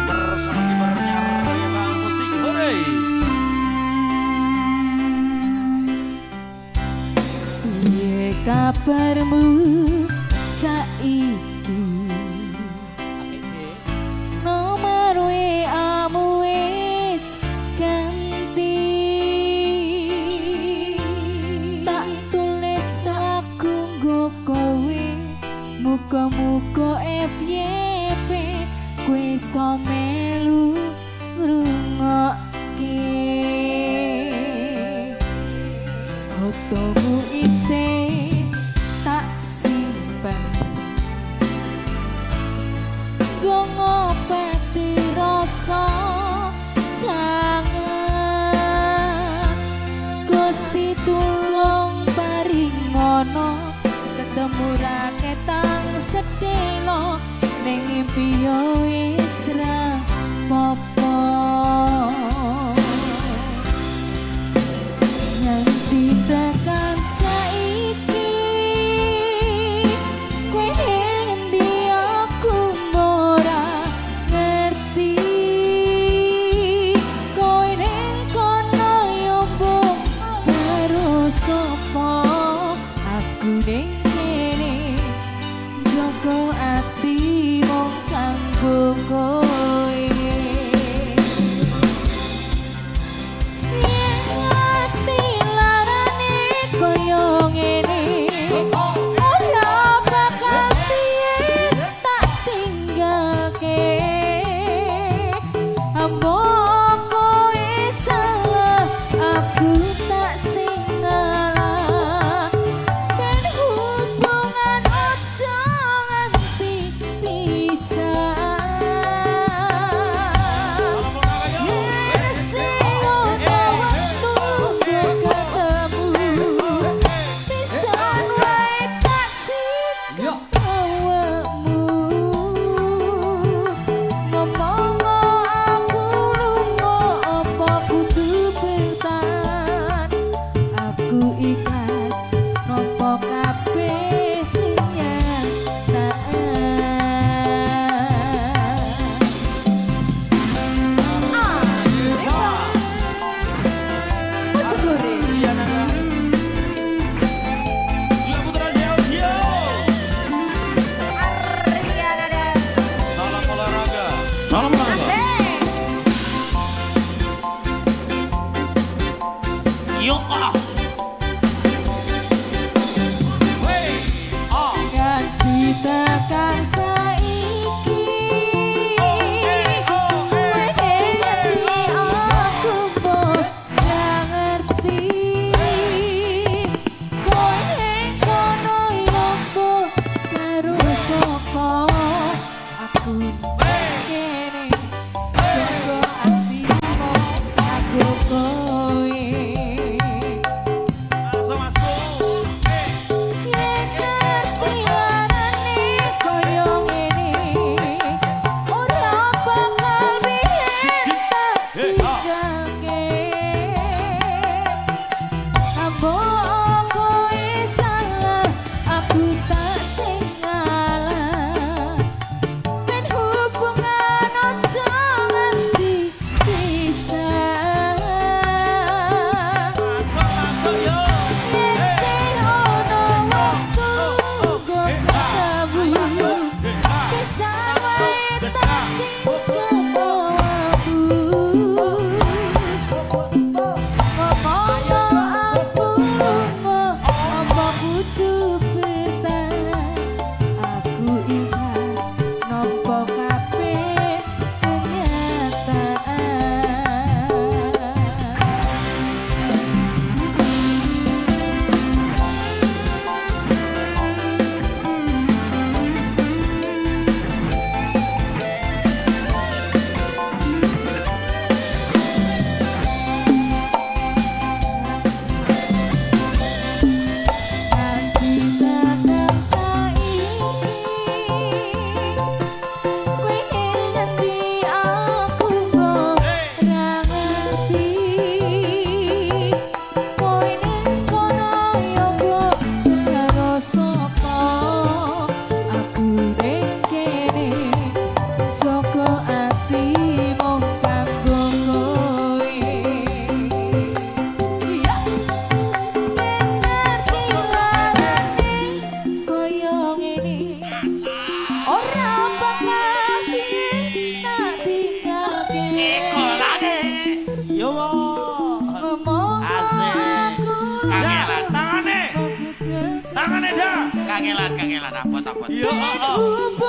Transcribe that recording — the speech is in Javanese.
Bersama kibarnya Rema Musik Hore. Piye kabarmu saiki? Nomor WA-mu wis ganti. Tak tulis aku nggo kowe, muga-muga FYP kowe iso melu ngrungokke. Fotomu isih tak simpen, nggo ngobati rasa kangen. Gusti tulung paringono, ketemu ra ketang sedelo, ning mimpi yo wis ra popo. Nganti tekan saiki, kowe ngendi aku ora ngerti. Kowe ning kono yo mbok karo sapa, aku ning kene njogo ati wong kanggo kowe. Salam olahraga. Yuk ah. Ganti tekan saiki, kowe ngerti aku mbok ra ngerti. Kowe ning kono yo mbok karo sapa, aku kene njogo atimu kanggo kowe. kangelan, apot. Iya, Hubungan